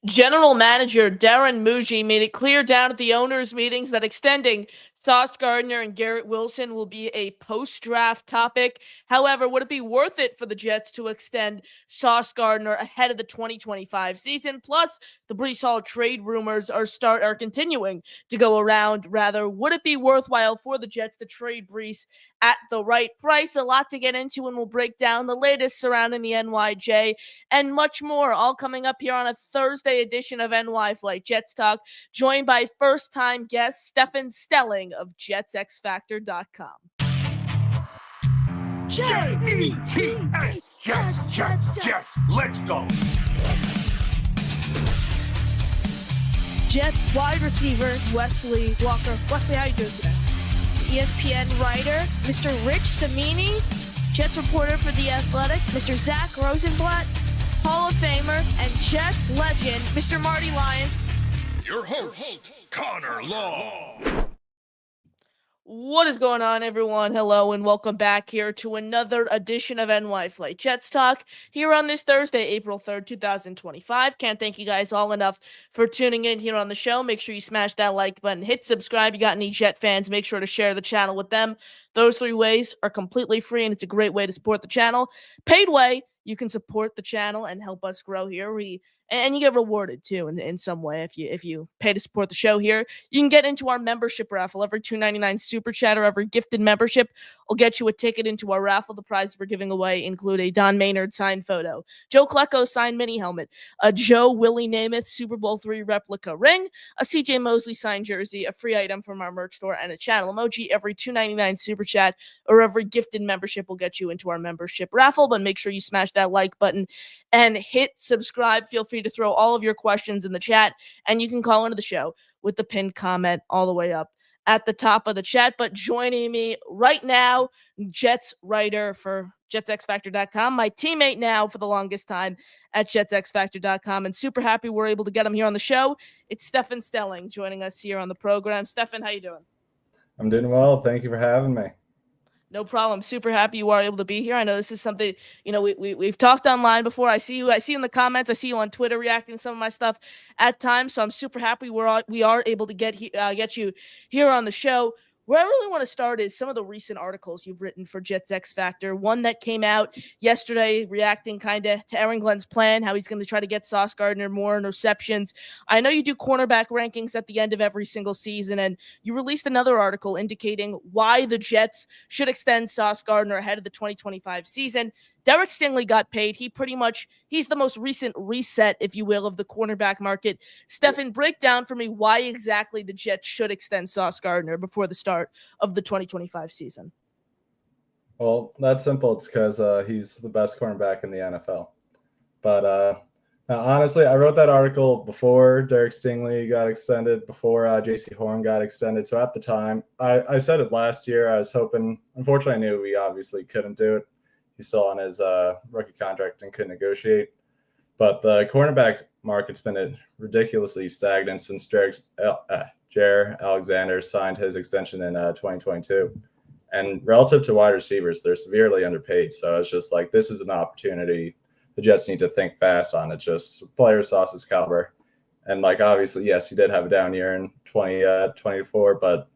General Manager Darren Muji made it clear down at the owners' meetings that extending Sauce Gardner and Garrett Wilson will be a post-draft topic. However, would it be worth it for the Jets to extend Sauce Gardner ahead of the 2025 season? Plus, the Breece Hall trade rumors are continuing to go around. Rather, would it be worthwhile for the Jets to trade Breece at the right price? A lot to get into, and we'll break down the latest surrounding the NYJ and much more, all coming up here on a Thursday edition of NY Flight Jets Talk, joined by first-time guest Stefan Stelling of JetsXFactor.com. Jets, Jets, let's go. Jets wide receiver Wesley Walker. Wesley, how you doing today? ESPN writer Mr. Rich Samini, Jets reporter for The Athletic, Mr. Zach Rosenblatt, Hall of Famer, and Jets legend, Mr. Marty Lyons. Your host, Connor Law. What is going on, everyone? Hello, and welcome back here to another edition of NY Flight Jets Talk here on this Thursday, April 3rd, 2025. Can't thank you guys all enough for tuning in here on the show. Make sure you smash that like button, hit subscribe. You got any Jet fans, make sure to share the channel with them. Those three ways are completely free, and it's a great way to support the channel. Paid way, you can support the channel and help us grow here. And you get rewarded too in some way if you pay to support the show here. You can get into our membership raffle. Every $2.99 super chat or every gifted membership will get you a ticket into our raffle. The prizes we're giving away include a Don Maynard signed photo, Joe Klecko signed mini helmet, a Joe Willie Namath Super Bowl III replica ring, a CJ Mosley signed jersey, a free item from our merch store, and a channel emoji. Every $2.99 super chat or every gifted membership will get you into our membership raffle. But make sure you smash that like button and hit subscribe. Feel free to throw all of your questions in the chat, and you can call into the show with the pinned comment all the way up at the top of the chat. But joining me right now, Jets writer for JetsXFactor.com, my teammate now for the longest time at JetsXFactor.com, and super happy we're able to get him here on the show. It's Stefan Stelling joining us here on the program. Stefan, how you doing? I'm doing well. Thank you for having me. No problem. Super happy you are able to be here. I know this is something, we've talked online before. I see you in the comments. I see you on Twitter reacting to some of my stuff at times. So I'm super happy we are able to get you here on the show. Where I really want to start is some of the recent articles you've written for Jets X Factor. One that came out yesterday reacting kind of to Aaron Glenn's plan, how he's going to try to get Sauce Gardner more interceptions. I know you do cornerback rankings at the end of every single season, and you released another article indicating why the Jets should extend Sauce Gardner ahead of the 2025 season. Derek Stingley got paid. He's the most recent reset, if you will, of the cornerback market. Stefan, break down for me why exactly the Jets should extend Sauce Gardner before the start of the 2025 season. Well, that's simple. It's because he's the best cornerback in the NFL. But now, honestly, I wrote that article before Derek Stingley got extended, before J.C. Horn got extended. So at the time, I said it last year. I was hoping. Unfortunately, I knew we obviously couldn't do it. He's still on his rookie contract and couldn't negotiate. But the cornerback market's been ridiculously stagnant since Jaire Alexander signed his extension in 2022. And relative to wide receivers, they're severely underpaid. So it's just like, this is an opportunity the Jets need to think fast on. It's just player Sauce's caliber. And like, obviously, yes, he did have a down year in 2024, but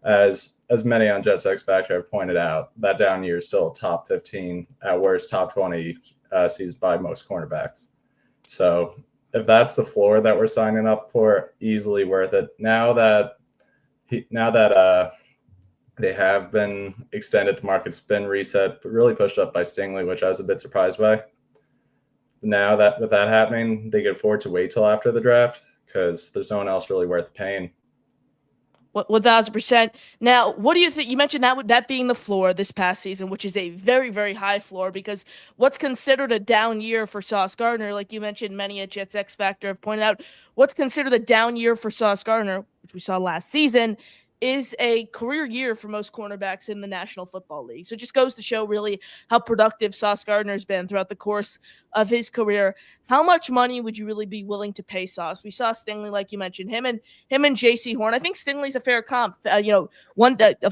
as many on Jets X Factor have pointed out, that down year is still a top 15, at worst top 20 season by most cornerbacks. So if that's the floor that we're signing up for, easily worth it. Now that they have been extended, the market's been reset, but really pushed up by Stingley, which I was a bit surprised by. Now that with that happening, they can afford to wait till after the draft because there's no one else really worth paying. 1,000%. Now, what do you think? You mentioned that being the floor this past season, which is a very, very high floor, because what's considered a down year for Sauce Gardner, like you mentioned, many at Jets X Factor have pointed out, what's considered a down year for Sauce Gardner, which we saw last season, is a career year for most cornerbacks in the National Football League. So it just goes to show really how productive Sauce Gardner's been throughout the course of his career. How much money would you really be willing to pay Sauce? We saw Stingley, like you mentioned, him and J.C. Horn. I think Stingley's a fair comp. A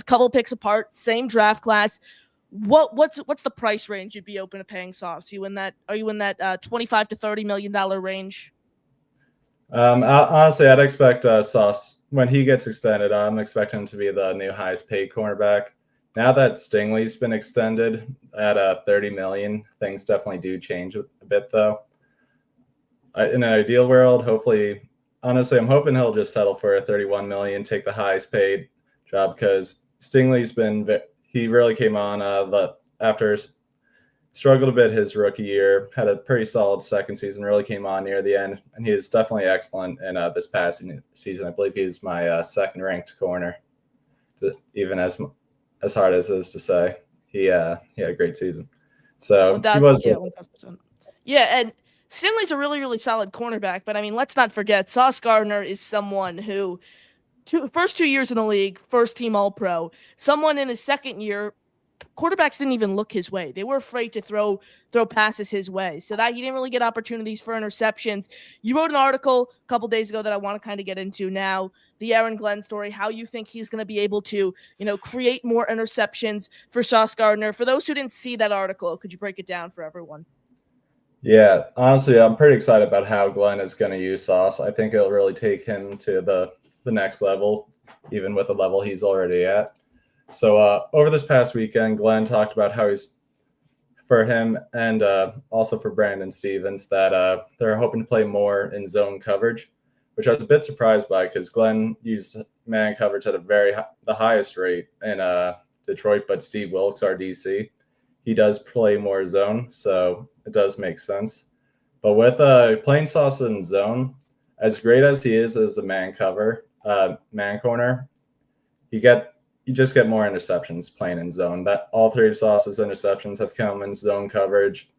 couple picks apart, same draft class. What's the price range you'd be open to paying Sauce? Are you in that $25 to $30 million range? Honestly, I'd expect Sauce when he gets extended. I'm expecting him to be the new highest paid cornerback. Now that Stingley's been extended at $30 million, things definitely do change a bit, though. In an ideal world, hopefully, honestly, I'm hoping he'll just settle for a $31 million, take the highest paid job, because Stingley's he really came on after struggled a bit his rookie year, had a pretty solid second season, really came on near the end, and he is definitely excellent in this past season. I believe he's my second ranked corner, even as hard as it is to say. He had a great season. So he was. Yeah, 1,000%. Yeah, and Stingley's a really, really solid cornerback, but I mean, let's not forget, Sauce Gardner is someone who, first 2 years in the league, first team All-Pro, someone in his second year, quarterbacks didn't even look his way. They were afraid to throw passes his way, so that he didn't really get opportunities for interceptions. You wrote an article a couple days ago that I want to kind of get into now, the Aaron Glenn story, how you think he's going to be able to, create more interceptions for Sauce Gardner. For those who didn't see that article, could you break it down for everyone? Yeah, honestly, I'm pretty excited about how Glenn is going to use Sauce. I think it'll really take him to the next level, even with the level he's already at. So over this past weekend, Glenn talked about how for him and also for Brandon Stevens, that they're hoping to play more in zone coverage, which I was a bit surprised by because Glenn used man coverage at the highest rate in Detroit, but Steve Wilkes, our DC, he does play more zone, so it does make sense. But with playing Sauce in zone, as great as he is as a man corner, you just get more interceptions playing in zone. That all three of Sauce's interceptions have come in zone coverage.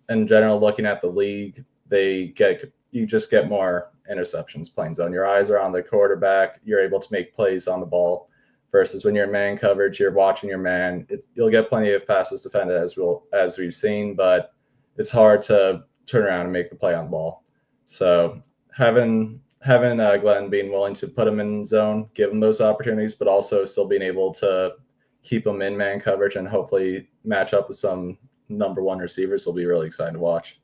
In general, looking at the league, you just get more interceptions playing zone. Your eyes are on the quarterback. You're able to make plays on the ball. Versus when you're in man coverage, you're watching your man. You'll get plenty of passes defended as we've seen, but it's hard to turn around and make the play on the ball. So having Glenn being willing to put him in zone, give him those opportunities, but also still being able to keep him in man coverage and hopefully match up with some number one receivers will be really exciting to watch.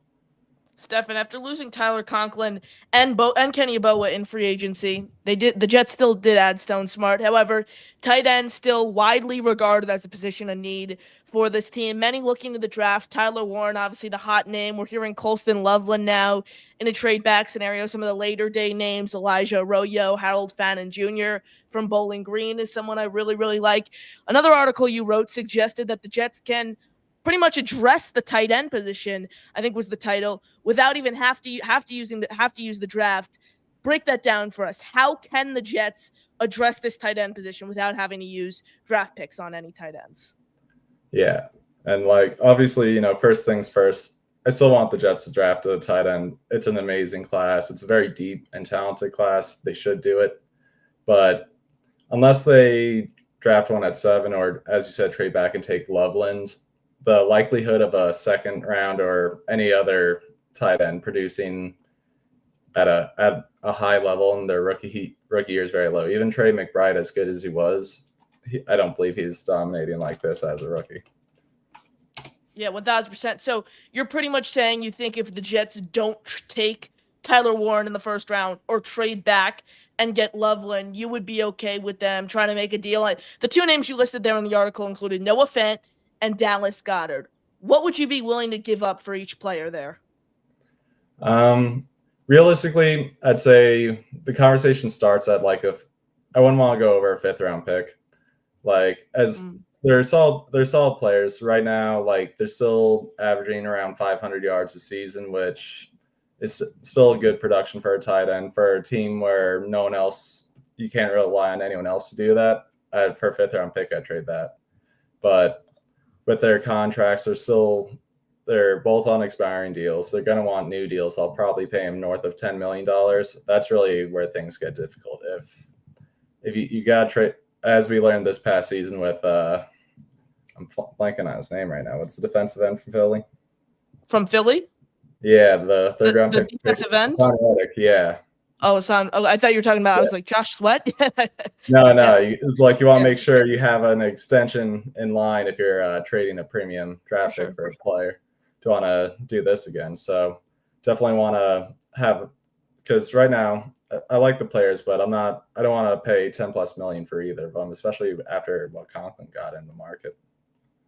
Stefan, after losing Tyler Conklin and Kenny Yeboah in free agency, the Jets still did add Stone Smart. However, tight end still widely regarded as a position of need for this team. Many looking to the draft. Tyler Warren, obviously the hot name. We're hearing Colston Loveland now in a trade back scenario. Some of the later day names, Elijah Arroyo, Harold Fannin Jr. from Bowling Green is someone I really, really like. Another article you wrote suggested that the Jets can pretty much address the tight end position, I think was the title, without even have to use the draft. Break that down for us. How can the Jets address this tight end position without having to use draft picks on any tight ends? Yeah, and obviously, first things first. I still want the Jets to draft a tight end. It's an amazing class. It's a very deep and talented class. They should do it, but unless they draft one at 7, or as you said, trade back and take Loveland, the likelihood of a second round or any other tight end producing at a high level in their rookie year is very low. Even Trey McBride, as good as he was, I don't believe he's dominating like this as a rookie. Yeah, 1,000%. So you're pretty much saying you think if the Jets don't take Tyler Warren in the first round or trade back and get Loveland, you would be okay with them trying to make a deal. The two names you listed there in the article included Noah Fant and Dallas Goedert. What would you be willing to give up for each player there? Realistically, I'd say the conversation starts at I wouldn't want to go over a 5th round pick. They're solid players right now. They're still averaging around 500 yards a season, which is still a good production for a tight end for a team where you can't rely on anyone else to do that. For a 5th round pick, I'd trade that. But with their contracts, they're both on expiring deals. They're going to want new deals. I'll probably pay them north of $10 million. That's really where things get difficult. If you got to trade, as we learned this past season with, I'm blanking on his name right now. What's the defensive end from Philly? From Philly? Yeah, the 3rd round pick. Defensive end? Yeah. Oh, I thought you were talking about, I was like, Josh Sweat? No. It's you want to make sure you have an extension in line if you're trading a premium draft pick for a player. Don't want to do this again. So definitely want to have because right now I like the players, but I don't want to pay 10 plus million for either of them, especially after what Conklin got in the market.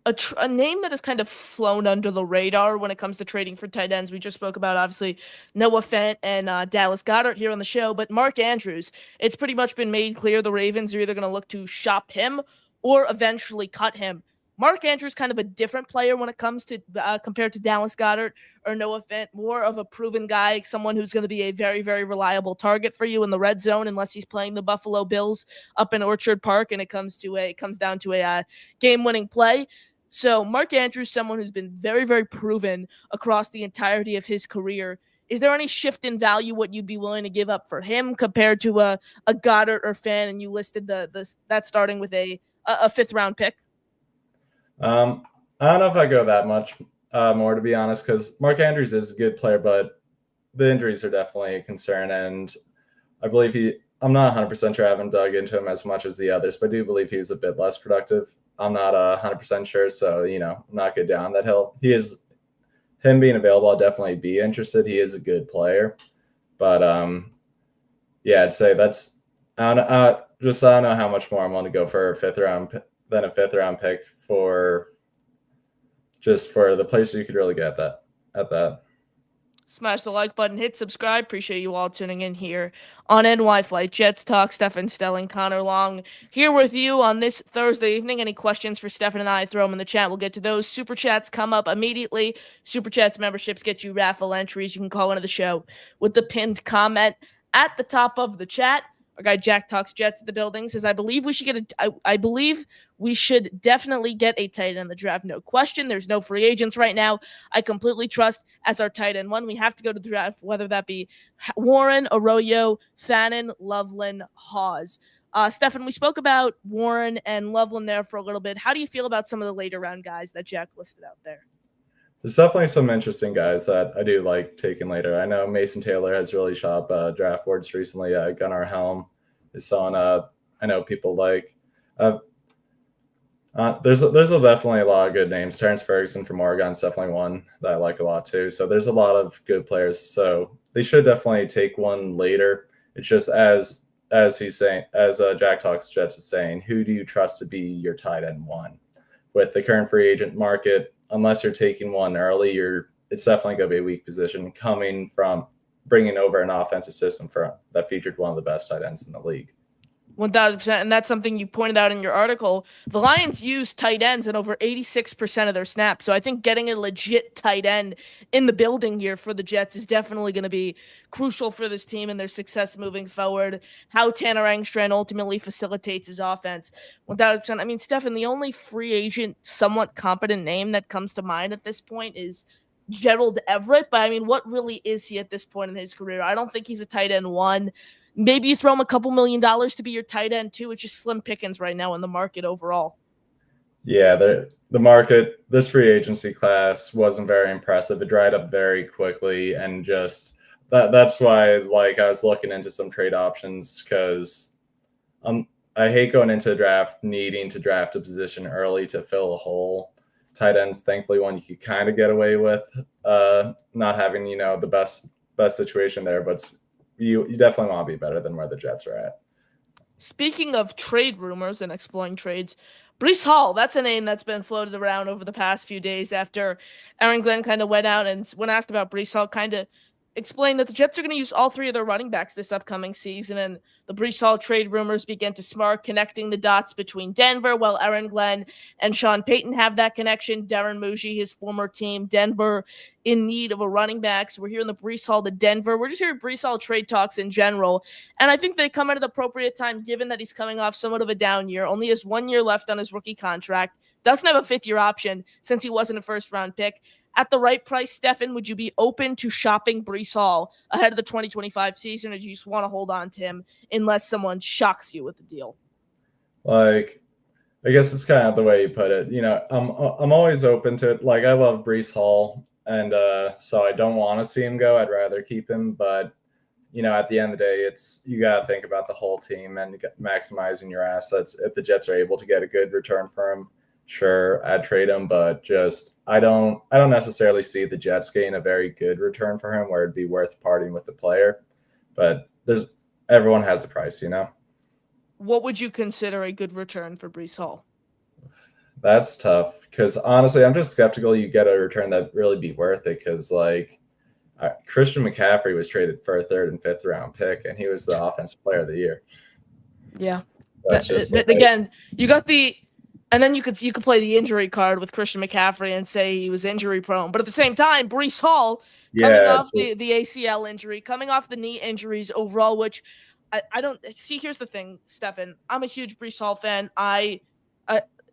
A name that has kind of flown under the radar when it comes to trading for tight ends. We just spoke about, obviously, Noah Fant and Dallas Goedert here on the show, but Mark Andrews, it's pretty much been made clear the Ravens are either going to look to shop him or eventually cut him. Mark Andrews kind of a different player when it comes to compared to Dallas Goedert or Noah Fant, more of a proven guy, someone who's going to be a very, very reliable target for you in the red zone, unless he's playing the Buffalo Bills up in Orchard Park and it comes down to a game-winning play. So Mark Andrews, someone who's been very, very proven across the entirety of his career. Is there any shift in value what you'd be willing to give up for him compared to a Goddard or Fan? And you listed that starting with a fifth round pick. I don't know if I go that much more, to be honest, because Mark Andrews is a good player, but the injuries are definitely a concern. And I believe I'm not 100% sure. I haven't dug into him as much as the others, but I do believe he was a bit less productive. I'm not 100% sure, so, not good down that hill. Him being available, I'll definitely be interested. He is a good player. But, yeah, I'd say I don't know how much more I'm going to go for a fifth round pick for the places you could really get at that. Smash the like button, hit subscribe. Appreciate you all tuning in here on NY Flight Jets Talk. Stefan Stelling, Connor Long here with you on this Thursday evening. Any questions for Stefan and I, throw them in the chat. We'll get to those. Super Chats come up immediately. Super Chats memberships get you raffle entries. You can call into the show with the pinned comment at the top of the chat. Our guy Jack Talks Jets at the building says, I believe we should definitely get a tight end in the draft. No question. There's no free agents right now. I completely trust as our tight end one. We have to go to the draft, whether that be Warren, Arroyo, Fannin, Loveland, Hawes. Stefan, we spoke about Warren and Loveland there for a little bit. How do you feel about some of the later round guys that Jack listed out there? There's definitely some interesting guys that I do like taking later. I know Mason Taylor has really shot up draft boards recently. Gunnar Helm is someone I know people like. There's definitely a lot of good names. Terrence Ferguson from Oregon is definitely one that I like a lot too. So there's a lot of good players. So they should definitely take one later. It's just as he's saying, as Jack Talks Jets is saying, who do you trust to be your tight end one? With the current free agent market, unless you're taking one early, it's definitely going to be a weak position coming from bringing over an offensive system that featured one of the best tight ends in the league. 1,000%, and that's something you pointed out in your article. The Lions use tight ends in over 86% of their snaps, so I think getting a legit tight end in the building here for the Jets is definitely going to be crucial for this team and their success moving forward. How Tanner Engstrand ultimately facilitates his offense. 1,000%. I mean, Stefan, the only free agent, somewhat competent name that comes to mind at this point is Gerald Everett, but I mean, what really is he at this point in his career? I don't think he's a tight end one. Maybe you throw him a couple $1 million to be your tight end too. It's just slim pickings right now in the market overall. Yeah, the market, this free agency class wasn't very impressive. It dried up very quickly, and just that's why I was looking into some trade options, because I hate going into the draft needing to draft a position early to fill a hole. Tight ends, thankfully, one you could kind of get away with not having the best situation there, but you definitely want to be better than where the Jets are at. Speaking of trade rumors and exploring trades, Breece Hall, that's a name that's been floated around over the past few days after Aaron Glenn kind of went out and, when asked about Breece Hall, kind of explained that the Jets are going to use all three of their running backs this upcoming season, and the Breece Hall trade rumors began to spark, connecting the dots between Denver, while Aaron Glenn and Sean Payton have that connection. Darren Muji, his former team, Denver, in need of a running back. So we're hearing the Breece Hall to Denver. We're just hearing Breece Hall trade talks in general, and I think they come at an appropriate time given that he's coming off somewhat of a down year, only has 1 year left on his rookie contract, doesn't have a fifth-year option since he wasn't a first-round pick. At the right price, Stefan, would you be open to shopping Breece Hall ahead of the 2025 season, or do you just want to hold on to him unless someone shocks you with the deal? I guess it's kind of the way you put it. I'm always open to it. I love Breece Hall, and so I don't want to see him go. I'd rather keep him, but at the end of the day, you got to think about the whole team and maximizing your assets. If the Jets are able to get a good return for him, sure, I'd trade him, but just I don't necessarily see the Jets getting a very good return for him where it'd be worth parting with the player. but everyone has a price, you know? What would you consider a good return for Breece Hall? That's tough because honestly, I'm just skeptical you get a return that really be worth it because, like, Christian McCaffrey was traded for a 3rd and 5th round pick, and he was the offensive player of the year. Yeah. That's just Again, you got and then you could play the injury card with Christian McCaffrey and say he was injury prone. But at the same time, Breece Hall coming off the ACL injury, coming off the knee injuries overall, which I don't see. Here's the thing, Stefan. I'm a huge Breece Hall fan.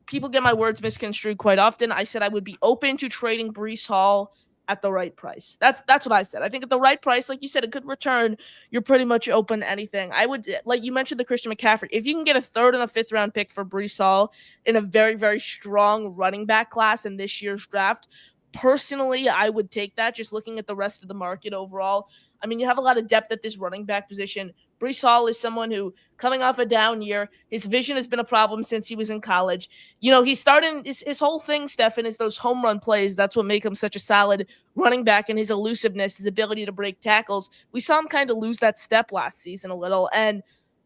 People get my words misconstrued quite often. I said I would be open to trading Breece Hall at the right price. That's what I said. I think at the right price, like you said, a good return, you're pretty much open to anything. I would, like you mentioned, the Christian McCaffrey. If you can get a 3rd and a 5th round pick for Breece Hall in a very, very strong running back class in this year's draft, personally, I would take that. Just looking at the rest of the market overall, I mean, you have a lot of depth at this running back position. Breece Hall is someone who, coming off a down year, his vision has been a problem since he was in college. You know, he's starting his whole thing, Stefan, is those home run plays. That's what make him such a solid running back, and his elusiveness, his ability to break tackles. We saw him kind of lose that step last season a little, and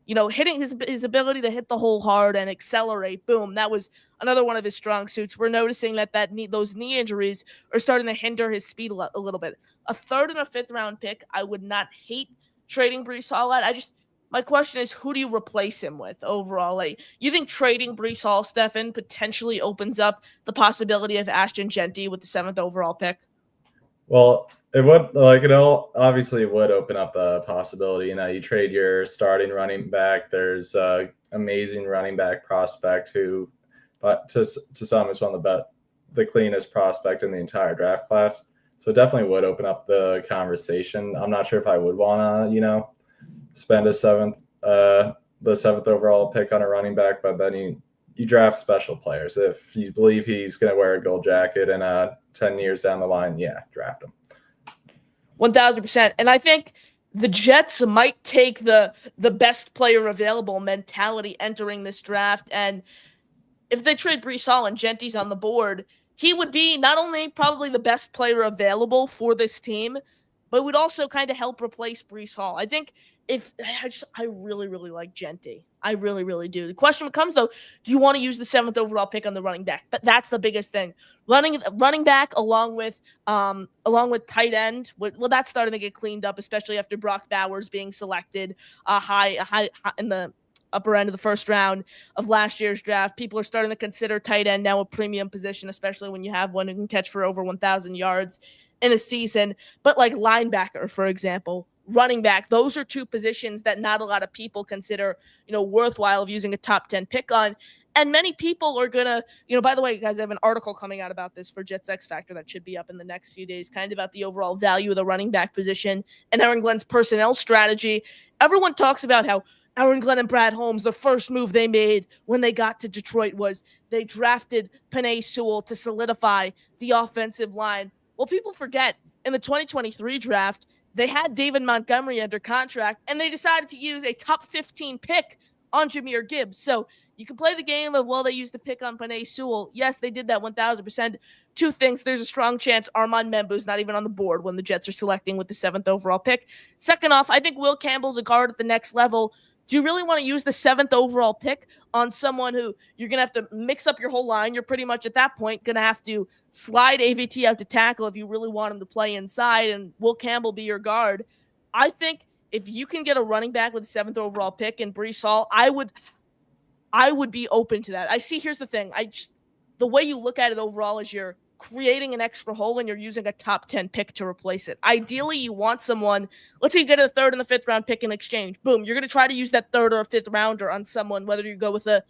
you know, hitting his ability to hit the hole hard and accelerate, boom, that was another one of his strong suits. We're noticing that those knee injuries are starting to hinder his speed a little bit. A 3rd and a 5th round pick, I would not hate trading Breece Hall at. My question is, who do you replace him with overall? Like, you think trading Breece Hall, Stefan, potentially opens up the possibility of Ashton Jeanty with the 7th overall pick? Well, it would, like, obviously would open up the possibility. You know, you trade your starting running back. There's amazing running back prospect who, but to some, is one of the cleanest prospect in the entire draft class. So it definitely would open up the conversation. I'm not sure if I would want to, you know, spend the 7th overall pick on a running back, but then you draft special players. If you believe he's going to wear a gold jacket and 10 years down the line, yeah, draft him. 1,000%. And I think the Jets might take the best player available mentality entering this draft. And if they trade Breece Hall and Jeanty's on the board, he would be not only probably the best player available for this team, but would also kind of help replace Breece Hall. I think I really, really like Jeanty. I really, really do. The question becomes, though, do you want to use the 7th overall pick on the running back? But that's the biggest thing. Running back along with tight end. Well, that's starting to get cleaned up, especially after Brock Bowers being selected high in the upper end of the 1st round of last year's draft. People are starting to consider tight end now a premium position, especially when you have one who can catch for over 1,000 yards in a season. But like linebacker, for example, running back, those are 2 positions that not a lot of people consider, you know, worthwhile of using a top 10 pick on. And many people are going to, you know, by the way, guys, I have an article coming out about this for Jets X Factor that should be up in the next few days, kind of about the overall value of the running back position and Aaron Glenn's personnel strategy. Everyone talks about how Aaron Glenn and Brad Holmes, the first move they made when they got to Detroit was they drafted Penei Sewell to solidify the offensive line. Well, people forget in the 2023 draft, they had David Montgomery under contract, and they decided to use a top 15 pick on Jahmyr Gibbs. So you can play the game of, well, they used the pick on Penei Sewell. Yes, they did that 1,000%. 2 things. There's a strong chance Armand Membu's not even on the board when the Jets are selecting with the 7th overall pick. Second off, I think Will Campbell's a guard at the next level. Do you really want to use the 7th overall pick on someone who you're going to have to mix up your whole line? You're pretty much at that point going to have to slide AVT out to tackle if you really want him to play inside, and Will Campbell be your guard. I think if you can get a running back with the 7th overall pick in Breece Hall, I would be open to that. Here's the thing. The way you look at it overall is you're creating an extra hole and you're using a top 10 pick to replace it. Ideally, you want someone, let's say you get a 3rd and the 5th round pick in exchange. Boom, you're going to try to use that 3rd or 5th rounder on someone, whether you go with an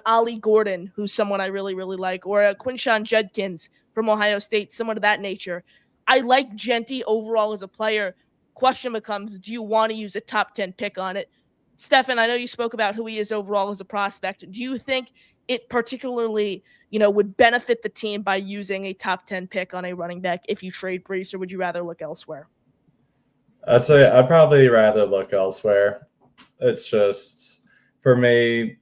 Ollie Gordon, who's someone I really, really like, or a Quinshon Judkins from Ohio State, someone of that nature. I like Jeanty overall as a player. Question becomes, do you want to use a top 10 pick on it? Stefan, I know you spoke about who he is overall as a prospect. Do you think it particularly, would benefit the team by using a top 10 pick on a running back if you trade Breece, or would you rather look elsewhere? I'd say I'd probably rather look elsewhere. It's just, for me,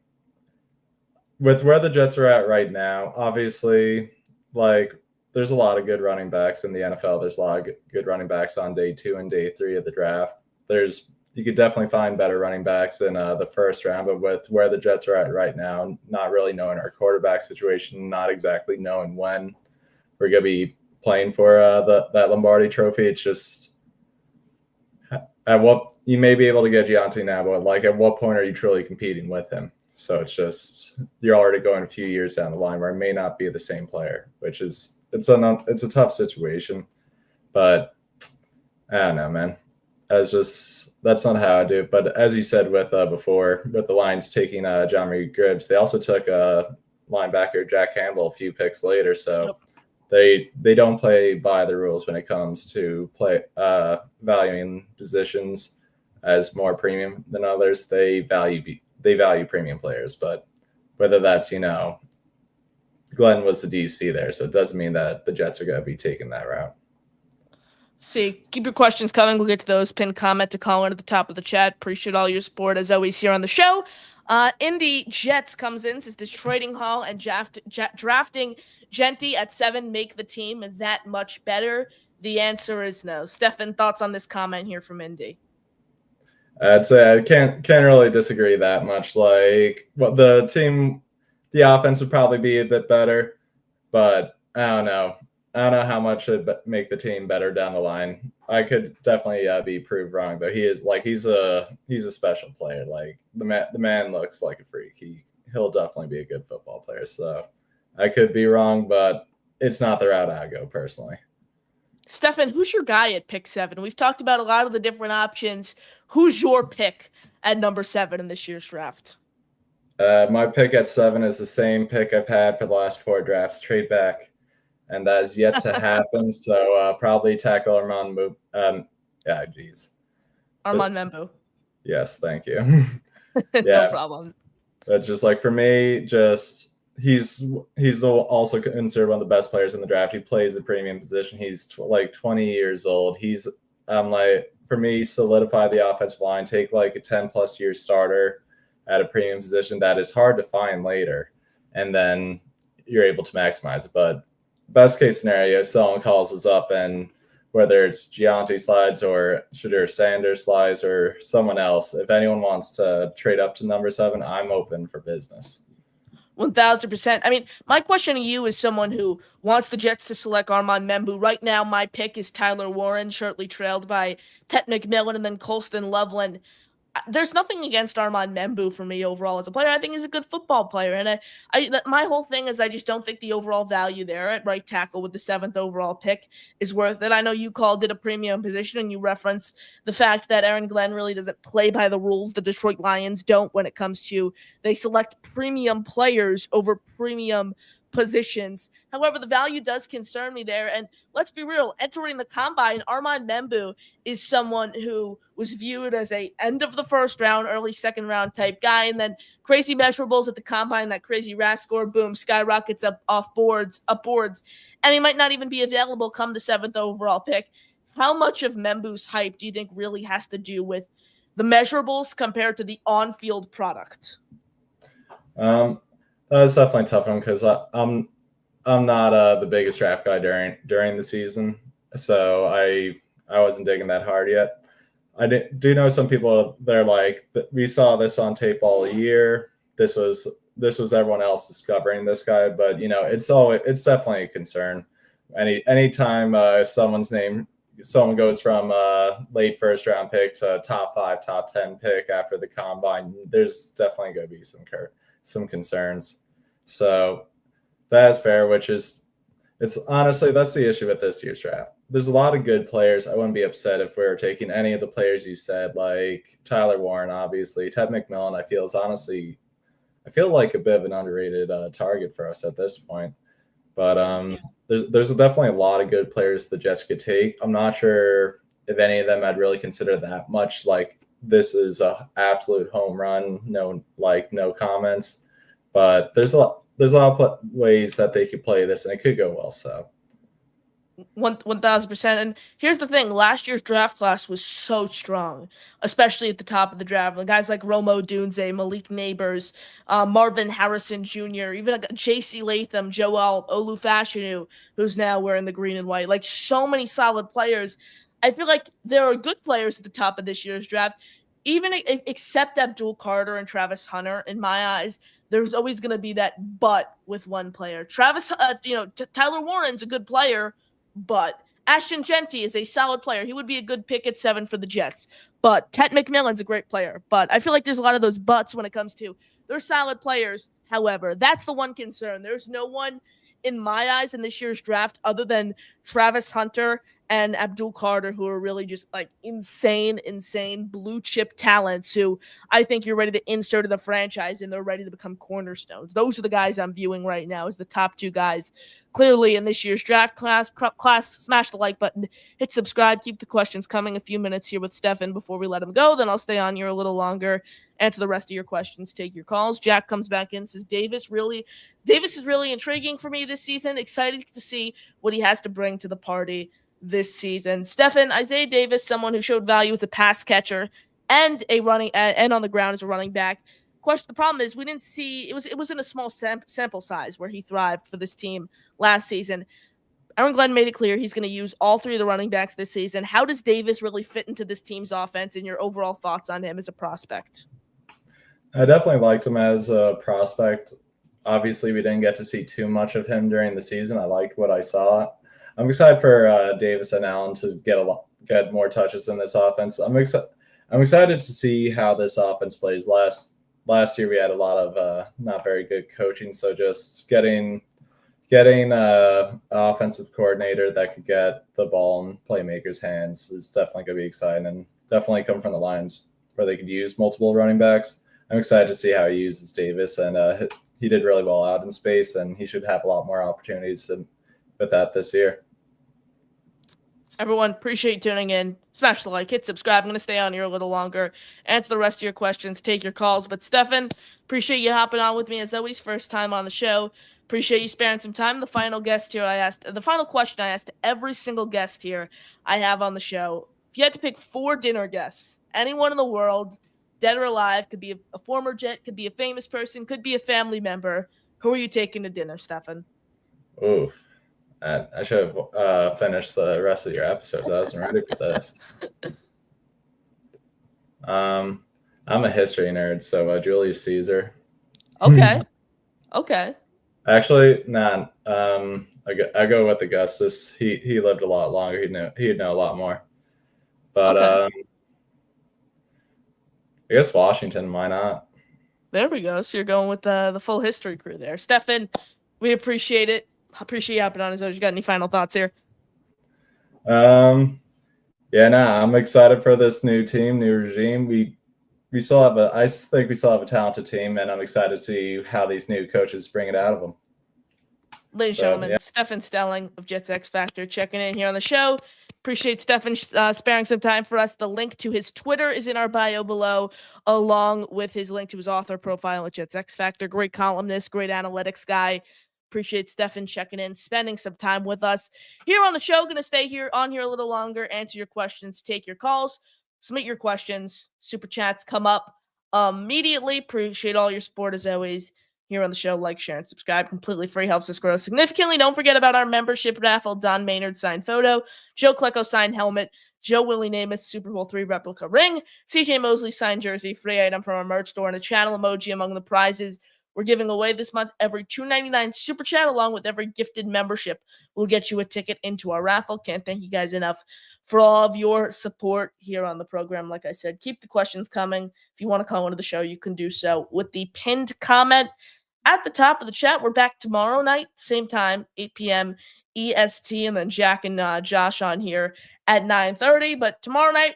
with where the Jets are at right now, obviously, there's a lot of good running backs in the NFL. There's a lot of good running backs on day 2 and day 3 of the draft. There's you could definitely find better running backs in the first round. But with where the Jets are at right now, not really knowing our quarterback situation, not exactly knowing when we're going to be playing for that Lombardi Trophy, it's just at what you may be able to get Gianti now, but like at what point are you truly competing with him? So it's just you're already going a few years down the line where it may not be the same player, which is it's a tough situation. But I don't know, man. That's not how I do it. But as you said with before, with the Lions taking John Marie Gibbs, they also took linebacker Jack Campbell a few picks later. So they don't play by the rules when it comes to valuing positions as more premium than others. They value premium players, but whether that's Glenn was the DC there, so it doesn't mean that the Jets are going to be taking that route. See, keep your questions coming. We'll get to those. Pin comment to Colin at the top of the chat. Appreciate all your support as always here on the show. Indy Jets comes in, says this trading Hall and drafting Genty at 7 make the team that much better? The answer is no. Stefan, thoughts on this comment here from Indy? I'd say I can't really disagree that much. Like, the offense would probably be a bit better, but I don't know. I don't know how much it would make the team better down the line. I could definitely be proved wrong, though. He's a special player. Like the man looks like a freak. He'll definitely be a good football player. So I could be wrong, but it's not the route I go personally. Stefan, who's your guy at pick 7? We've talked about a lot of the different options. Who's your pick at number 7 in this year's draft? My pick at 7 is the same pick I've had for the last 4 drafts, trade back, and that is yet to happen. So probably tackle Armand Membu. Armand Membu. Yes, thank you. No problem. But just like for me, just he's also considered one of the best players in the draft. He plays the premium position. He's 20 years old. He's for me, solidify the offensive line, take like a 10+ year starter at a premium position that is hard to find later, and then you're able to maximize it. But best case scenario, someone calls us up, and whether it's Gianti slides or Shadur Sanders slides or someone else, if anyone wants to trade up to number 7, I'm open for business. 1,000%. I mean, my question to you is someone who wants the Jets to select Armand Membu. Right now, my pick is Tyler Warren, shortly trailed by Tet McMillan and then Colston Loveland. There's nothing against Armand Membu for me overall as a player. I think he's a good football player. And my whole thing is I just don't think the overall value there at right tackle with the 7th overall pick is worth it. I know you called it a premium position and you referenced the fact that Aaron Glenn really doesn't play by the rules. The Detroit Lions don't when it comes to they select premium players over premium positions. However, the value does concern me there. And let's be real, entering the combine, Armand Membu is someone who was viewed as a end of the first round, early second round type guy. And then crazy measurables at the combine, that crazy RAS score, boom, skyrockets upboards. And he might not even be available come the 7th overall pick. How much of Membu's hype do you think really has to do with the measurables compared to the on-field product? That's definitely a tough one because I'm not the biggest draft guy during the season, so I wasn't digging that hard yet. I do know some people they're like, we saw this on tape all year. This was everyone else discovering this guy, but it's definitely a concern. Anytime someone goes from late first round pick to top 5, top 10 pick after the combine, there's definitely going to be some concerns. So that's fair, it's honestly, that's the issue with this year's draft. There's a lot of good players. I wouldn't be upset if we were taking any of the players you said, like Tyler Warren, obviously. Ted McMillan, I feel like a bit of an underrated target for us at this point. But there's definitely a lot of good players the Jets could take. I'm not sure if any of them I'd really consider that much. Like, this is a absolute home run. No comments. But there's a lot of ways that they could play this, and it could go well. So 1,000%. And here's the thing: last year's draft class was so strong, especially at the top of the draft. Like guys like Romo Dunze, Malik Neighbors, Marvin Harrison Jr., even J.C. Latham, Joel Olufashinu, who's now wearing the green and white. Like so many solid players. I feel like there are good players at the top of this year's draft. even except Abdul Carter and Travis Hunter, in my eyes, there's always going to be that but with one player. Tyler Warren's a good player, but Ashton Genty is a solid player. He would be a good pick at 7 for the Jets. But Ted McMillan's a great player. But I feel like there's a lot of those buts when it comes to they're solid players. However, that's the one concern. There's no one in my eyes in this year's draft other than Travis Hunter and Abdul Carter, who are really just like insane blue chip talents who I think you're ready to insert in the franchise and they're ready to become cornerstones. Those are the guys I'm viewing right now as the top 2 guys clearly in this year's draft class. Smash the like button, hit subscribe, keep the questions coming. A few minutes here with Stefan before we let him go. Then I'll stay on here a little longer, answer the rest of your questions, take your calls. Jack comes back in, says Davis is really intriguing for me this season. Excited to see what he has to bring to the party this season. Stefan, Isaiah Davis, someone who showed value as a pass catcher and and on the ground as a running back. The problem is we didn't see it was in a small sample size where he thrived for this team last season. Aaron Glenn made it clear he's going to use all 3 of the running backs this season. How does Davis really fit into this team's offense, and your overall thoughts on him as a prospect? I definitely liked him as a prospect. Obviously, we didn't get to see too much of him during the season. I liked what I saw. I'm excited for Davis and Allen to get more touches in this offense. I'm excited to see how this offense plays. Last year we had a lot of not very good coaching, so just getting an offensive coordinator that could get the ball in playmakers' hands is definitely going to be exciting, and definitely come from the Lions where they could use multiple running backs. I'm excited to see how he uses Davis, and he did really well out in space, and he should have a lot more opportunities with that this year. Everyone, appreciate tuning in. Smash the like, hit subscribe. I'm going to stay on here a little longer, answer the rest of your questions, take your calls. But Stefan, appreciate you hopping on with me as always. First time on the show. Appreciate you sparing some time. The final question I asked every single guest here I have on the show. If you had to pick 4 dinner guests, anyone in the world, dead or alive, could be a former Jet, could be a famous person, could be a family member, who are you taking to dinner, Stefan? Oof. I should have finished the rest of your episodes. I wasn't ready for this. I'm a history nerd, so Julius Caesar. Okay. Okay. Actually, nah. I go with Augustus. He lived a lot longer. He'd know a lot more. But okay. I guess Washington. Why not? There we go. So you're going with the full history crew there, Stefan. We appreciate it. Appreciate you hopping on as always. You got any final thoughts here? I'm excited for this new team, new regime. We still have I think we still have a talented team, and I'm excited to see how these new coaches bring it out of them. Ladies and gentlemen, yeah. Stefan Stelling of Jets X Factor checking in here on the show. Appreciate Stefan sparing some time for us. The link to his Twitter is in our bio below, along with his link to his author profile at Jets X Factor. Great columnist, great analytics guy. Appreciate Stefan checking in, spending some time with us here on the show. Going to stay here a little longer, answer your questions, take your calls, submit your questions. Super chats come up immediately. Appreciate all your support as always here on the show. Like, share, and subscribe. Completely free. Helps us grow significantly. Don't forget about our membership raffle. Don Maynard signed photo, Joe Klecko signed helmet, Joe Willie Namath Super Bowl III replica ring, CJ Mosley signed jersey, free item from our merch store, and a channel emoji among the prizes we're giving away this month. Every $2.99 super chat, along with every gifted membership, will get you a ticket into our raffle. Can't thank you guys enough for all of your support here on the program. Like I said, keep the questions coming. If you want to call into the show, you can do so with the pinned comment at the top of the chat. We're back tomorrow night, same time, 8 p.m. EST, and then Jack and Josh on here at 9:30. But tomorrow night,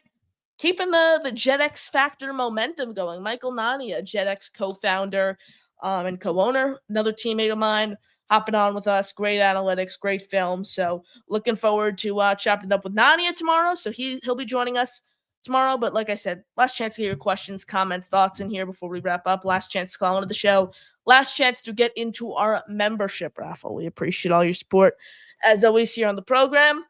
keeping the JetX Factor momentum going. Michael Nania, JetX co-founder and co-owner, another teammate of mine, hopping on with us. Great analytics, great film. So looking forward to chopping it up with Nania tomorrow. So he'll be joining us tomorrow. But like I said, last chance to get your questions, comments, thoughts in here before we wrap up. Last chance to call into the show. Last chance to get into our membership raffle. We appreciate all your support as always here on the program.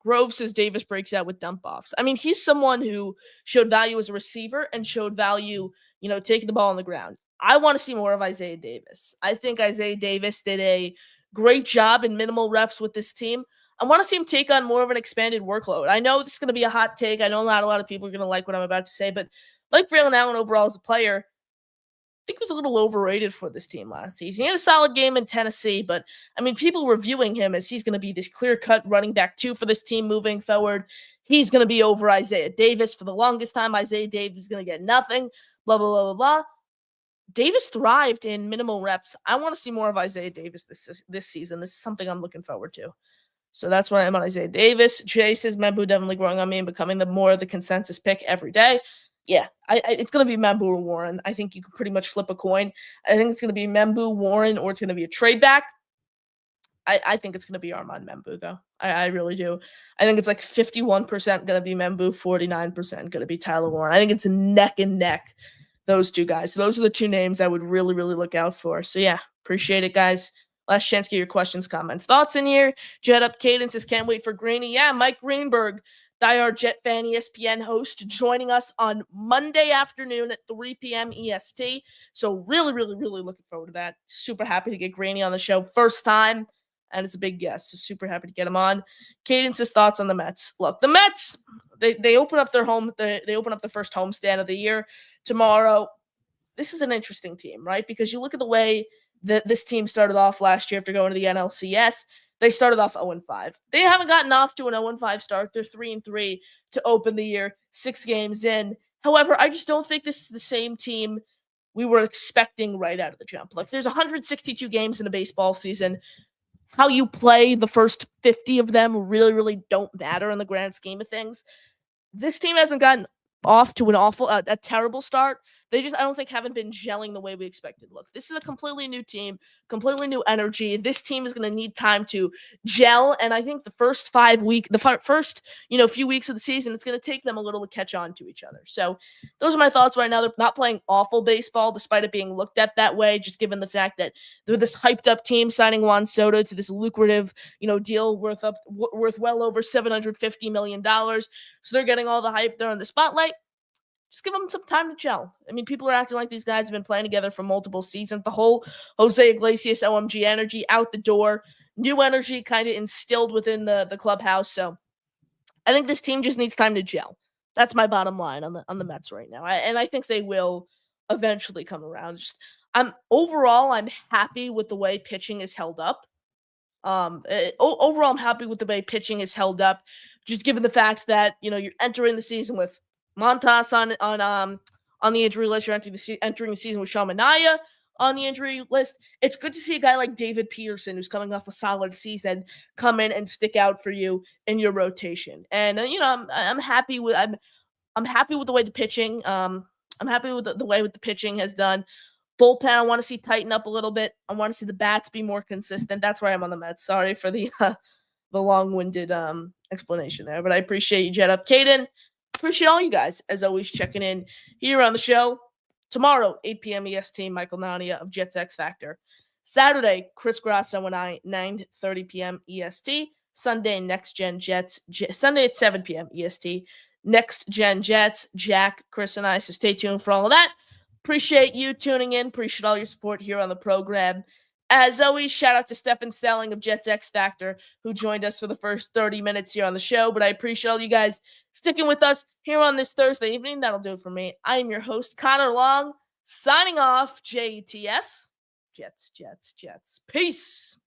Grove says Davis breaks out with dump offs. I mean, he's someone who showed value as a receiver and showed value, taking the ball on the ground. I want to see more of Isaiah Davis. I think Isaiah Davis did a great job in minimal reps with this team. I want to see him take on more of an expanded workload. I know this is going to be a hot take. I know not a lot of people are going to like what I'm about to say, but like Braylon Allen overall as a player, I think he was a little overrated for this team last season. He had a solid game in Tennessee, but I mean, people were viewing him as he's going to be this clear-cut running back 2 for this team moving forward. He's going to be over Isaiah Davis. For the longest time, Isaiah Davis is going to get nothing, blah, blah, blah, blah, blah. Davis thrived in minimal reps. I want to see more of Isaiah Davis this season. This is something I'm looking forward to. So that's why I'm on Isaiah Davis. Jay says Membu definitely growing on me and becoming the consensus pick every day. Yeah, it's going to be Membu or Warren. I think you can pretty much flip a coin. I think it's going to be Membu, Warren, or it's going to be a trade back. I think it's going to be Armand Membu, though. I really do. I think it's like 51% going to be Membu, 49% going to be Tyler Warren. I think it's neck and neck, those two guys. So those are the two names I would really, really look out for. So yeah, appreciate it, guys. Last chance to get your questions, comments, thoughts in here. Jet Up Cadence says, can't wait for Greeny. Yeah, Mike Greenberg, diehard Jet fan ESPN host, joining us on Monday afternoon at 3 p.m. EST. So really, really, really looking forward to that. Super happy to get Greeny on the show. First time, and it's a big guest. So super happy to get him on. Cadence's thoughts on the Mets. Look, the Mets, they open up their home. They open up the first homestand of the year tomorrow. This is an interesting team, right? Because you look at the way that this team started off last year after going to the NLCS. They started off 0-5. They haven't gotten off to an 0-5 start. They're 3-3 to open the year, 6 games in. However, I just don't think this is the same team we were expecting right out of the jump. Like, there's 162 games in a baseball season. How you play the first 50 of them really, really don't matter in the grand scheme of things. This team hasn't gotten off to a terrible start. They just, I don't think, haven't been gelling the way we expected. Look, this is a completely new team, completely new energy. This team is going to need time to gel, and I think the first few weeks of the season, it's going to take them a little to catch on to each other. So those are my thoughts right now. They're not playing awful baseball, despite it being looked at that way, just given the fact that they're this hyped-up team signing Juan Soto to this lucrative, deal worth well over $750 million. So they're getting all the hype. They're in the spotlight. Just give them some time to gel. I mean, people are acting like these guys have been playing together for multiple seasons. The whole Jose Iglesias OMG energy out the door. New energy kind of instilled within the clubhouse. So I think this team just needs time to gel. That's my bottom line on the Mets right now. And I think they will eventually come around. I'm happy with the way pitching is held up. Overall, I'm happy with the way pitching is held up, just given the fact that, you're entering the season with Montas on the injury list. You're entering the season with Sean Manaea on the injury list. It's good to see a guy like David Peterson, who's coming off a solid season, come in and stick out for you in your rotation. And I'm happy with I'm happy with the way the pitching. I'm happy with the way the pitching has done. Bullpen, I want to see tighten up a little bit. I want to see the bats be more consistent. That's why I'm on the Mets. Sorry for the long-winded explanation there, but I appreciate you, Jet Up Caden. Appreciate all you guys, as always, checking in here on the show. Tomorrow, 8 p.m. EST, Michael Nania of Jets X Factor. Saturday, Chris Grasso and I, 9:30 p.m. EST. Sunday, Next Gen Jets. Sunday at 7 p.m. EST. Next Gen Jets, Jack, Chris, and I. So stay tuned for all of that. Appreciate you tuning in. Appreciate all your support here on the program. As always, shout out to Stefan Stelling of Jets X Factor, who joined us for the first 30 minutes here on the show. But I appreciate all you guys sticking with us here on this Thursday evening. That'll do it for me. I am your host, Connor Long, signing off. JETS. Jets, Jets, Jets. Peace.